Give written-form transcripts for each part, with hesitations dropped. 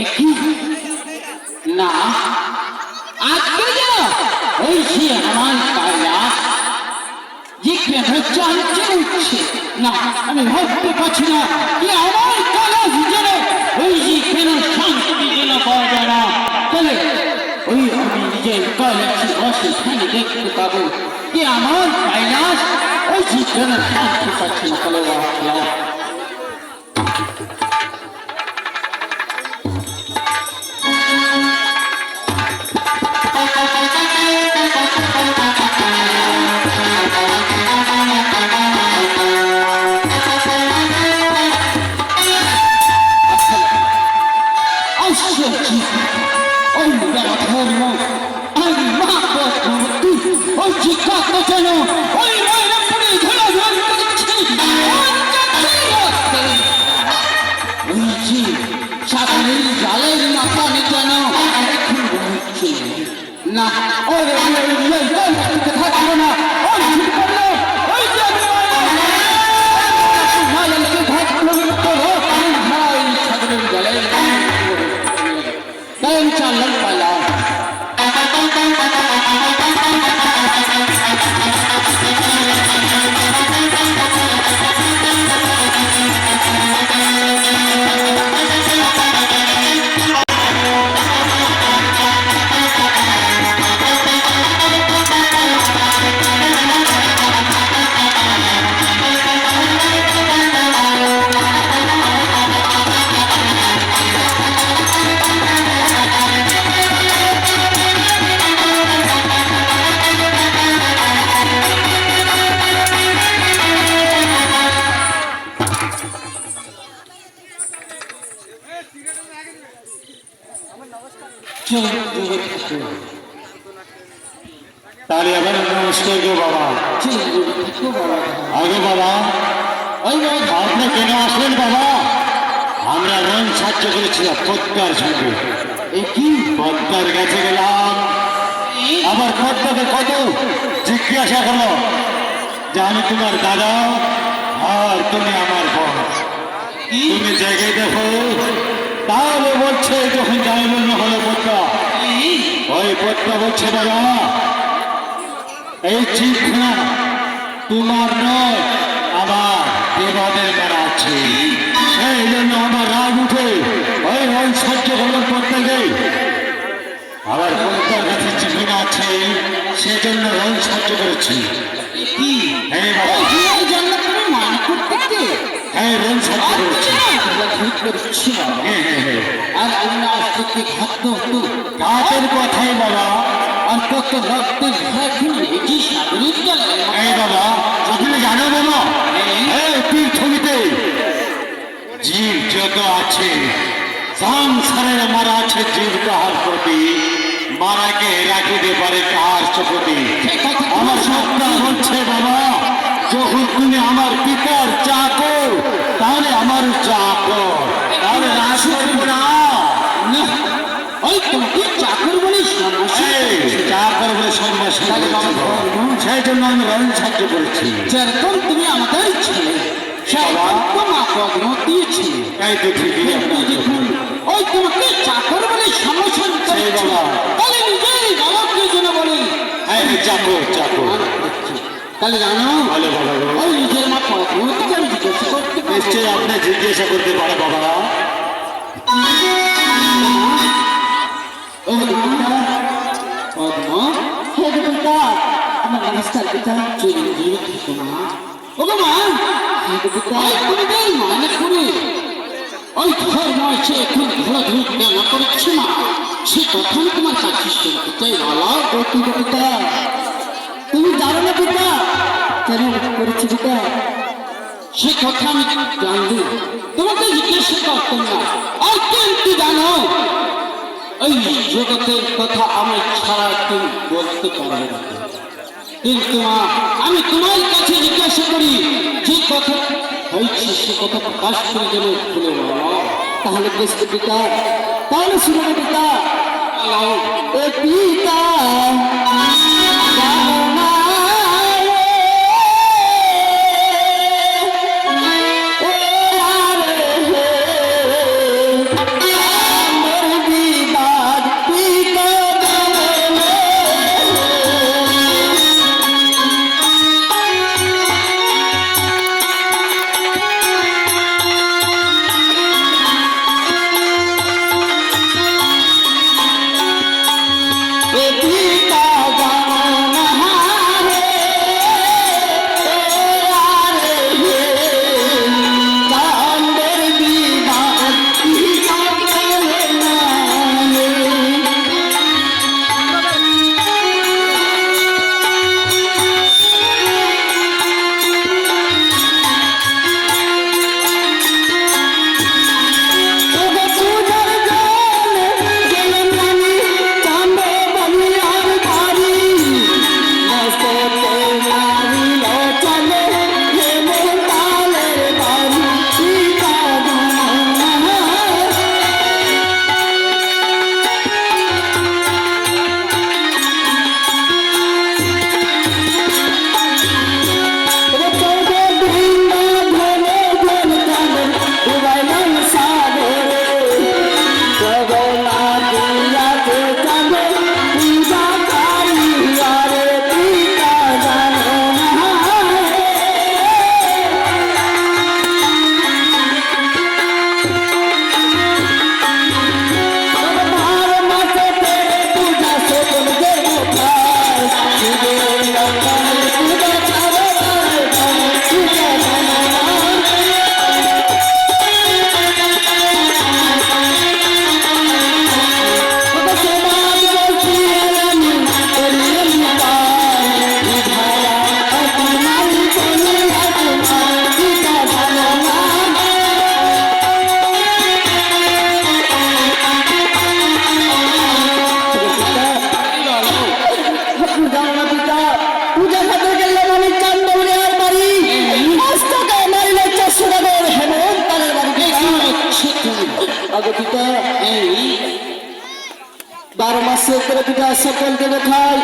একই না আজকে যা ওই যে আমার কায়লাস যেখানে চালছে উঠছে না আমি ভাবতে পারছি না যে আমার কায়লাস যেন ওই যে কেন শান্তি যেন পাওয়া যায় না তাহলে ওই আমি নিজের কায়লাসে বসে সেখানে দেখতে পাবো যে আমার কায়লাস ওই যে কেন শান্তি পাচ্ছে না তাহলে না ওই থাকবো না চালান পালাম তাহলে আবার নমস্কার গো বাবা। আগে বাবা ওই আপনি কেন আসলেন বাবা? আমরা রং সাহায্য করেছিলাম পদ্মার সঙ্গে কি পদ্মার কাছে গেলাম আবার পদ্মাকে কত জিজ্ঞাসা করলো যে আমি তোমার দাদা আর তুমি আমার বোন, তুমি জায়গায় দেখো। তাহলে বলছে যখন যাই বন্য হলো পদ্মা, ওই পদ্মা বলছে বাবা এই চিঠা তোমার নয় আমার দেবাদের বেড়া আছে, সেই জন্য আমার রাগ উঠে ওই ওই সাহায্য করলাম পদ্মাকে। আবার পদ্মার কাছে চিঠি আছে সেজন্য ওই সাহায্য করেছি। কি হ্যাঁ বাবা জন্য তুমি মান করতে হ্যাঁ রং সাহায্য করেছি। হ্যাঁ হ্যাঁ হ্যাঁ আর আমি না আসতে খাদ্য হতো কাকের কথাই বাবা। আর কত রক্তের লেজি সাগরের জলে এই বাবা আপনি জানো বাবা এই পৃথিবীতে জীব যত আছে সংসারের মারা আছে জীব কাহার প্রতি মারাকে রাখিতে পারে কাহার চোখে। আমার সত্তা হচ্ছে বাবা যখন তুমি আমার পিতার চাকর তাহলে আমার চাকর, তাহলে রাস করবো না। ওই তোমাকে চাকর বলে সমস্যা চাকর বলে সমস্যা সেই জন্য আমি রং সাহায্য করেছি। যেরকম তুমি আমাদের ছেলে সেরকম আগ্রহ দিয়েছিলে তাই তো ঠিকই ওই তোমাকে চাকর বলে সমস্যা বাবা তাহলে নিজের বাবাকে জন্য বলি হ্যাঁ চাকর চাকর তাহলে জানো ভালো বাবা ওই নিজের মা পদ্মকে আমি জিজ্ঞাসা করতে নিশ্চয়ই আপনি জিজ্ঞাসা করতে পারে বাবা। পদ্ম হে পিতা আমার নমস্কার পিতা চিরঞ্জীবী থেকে মা ওগো মা হে পিতা তুমি দেই মানে করে ওই ধর্ম আছে এখন ঘোরা ধুই না করেছি মা সে কথা আমি তোমার কাছে শুনতে চাই বলো ও পিতা তুমি জানো না পিতা কেন করেছি পিতা সে কথা আমি জানবো তোমাকে জিজ্ঞাসা করতাম না আর কিন্তু জানো এই জগতের কথা আমি ছাড়া তুমি বলতে পারবে না, কিন্তু মা আমি তোমার কাছে জিজ্ঞাসা করি যে কথা হয়েছে সে কথা প্রকাশ করে দেবে বলে তাহলে বুঝতে পিতা তাহলে শুনে পিতা পিতা সে করে পিতা সকল দেবতায়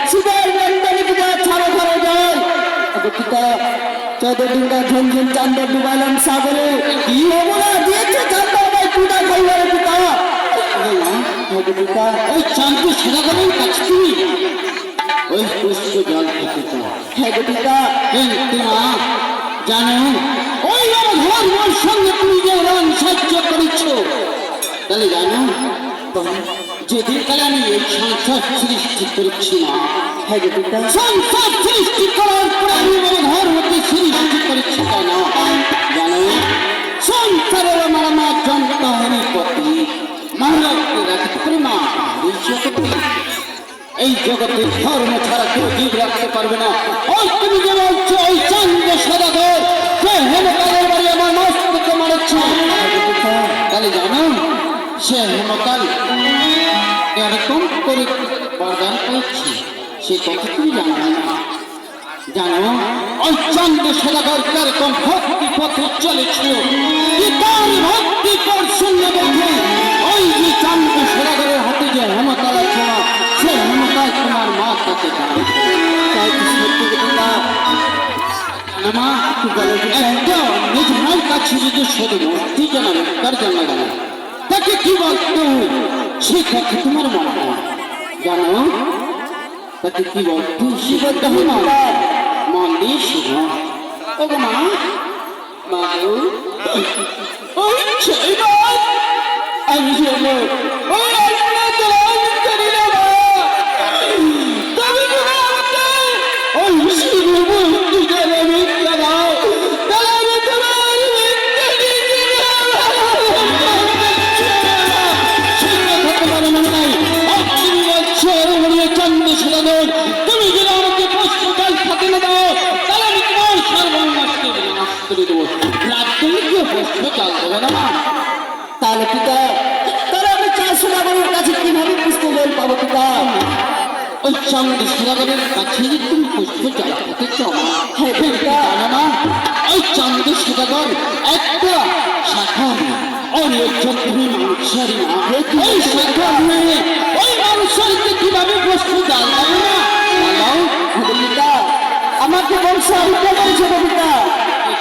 শিবের মন্ডলী পিতা ছাড়া ধরে যায় পিতা 14 দিনটা ঝনঝন চাঁদ ডুবাইলাম সাগরে কি অবলা দিয়েছে চাঁদ ভাই পিতা কইবারে পিতা পিতা ওই চাঁদকে সেরা করেই কাছে তুমি ওই পুষ্প জল খেতে চাও হ্যাঁ পিতা মা জানো ওই ধর্মের সঙ্গে তুমি যে রং সাহায্য করেছ তাহলে জানো যেদিন কালে আমি এই সংসার সৃষ্টি করেছি না হ্যাঁ পিতা সংসার সৃষ্টি করার পরে আমি আমার ধর্মকে সৃষ্টি করেছি কেন জানো সংসারের আমার মা জন্মহনি পতি মহারাজকে রাখতে পারে মা এই জগতে ধর্ম ছাড়া কেউ জীব রাখতে পারবে না ওই তুমি যে বলছো ওই চান্দ সদাগর সে হেমকালের বাড়ি আমার মস্তকে মারছে তাহলে জানো সে হেমকাল এরকম করে বরদান পেয়েছি সে কথা তুমি জানো না জানো ওই চান্দ সদাগর এরকম ভক্তি পথে চলেছিল তার ভক্তি পর শুনে দেখে ওই যে চান্দ সদাগরের হাতে যে হেমকাল আছে সে হেমকাল তোমার মা তাকে তাই কি সত্যি কথা মা তুই বলে একদম নিজ মায়ের কাছে যদি শুধু ভক্তি জানাবে তার জন্য জানা তাকে কি বলতো সে কথা তোমার মনে হয় জানো তাকে কি বলতো সে বলতে হয় না মন দিয়ে শুনো ও মা মা ওই ছেলে আমি শুনো ওই তুমি যদি আমাকে প্রশ্ন জল থাকে না দাও তাহলে আমি তোমার সর্বনাশকে বিনাশ করে দেবো রাত্রে গিয়ে প্রশ্ন জল দেবে না তাহলে পিতা তাহলে আমি 400 টাকার কাছে কিভাবে পুষ্প জল পাবো পিতা ওই চান্দি সদাগরের কাছে তুমি পুষ্প জল পেতে চাও হ্যাঁ পিতা না ওই চান্দি সদাগর একটা শাখা और एक चक्री मानुषरी ना ওই শাখা নিয়ে ওই মানুষকে কিভাবে প্রশ্ন জল দেবে না বলো পিতা আমাকে বংশারি করেছে পিতা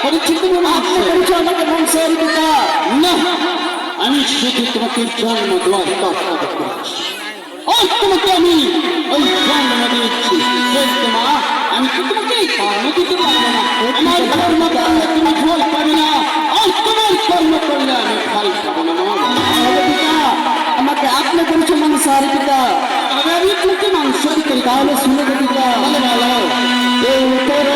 করেছি তুমি আপনি করেছো আমাকে বংশারি পিতা না আমি শুধু তোমাকে জন্ম দেওয়ার কথা বলছি ওই তোমাকে আমি ওই জন্ম দিয়েছি মা আমি তো তোমাকে কর্ম দিতে পারবো না আমার কর্ম করলে তুমি ফল পাবে না আর তোমার কর্ম করলে আমি ফল পাবো না পিতা আমাকে আপনি করেছো মানুষারি পিতা আমি তোমাকে মানুষারি করি তাহলে শুনে পিতা বলে ভালো এই তোর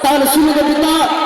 তাহলে শুনে গো পিতা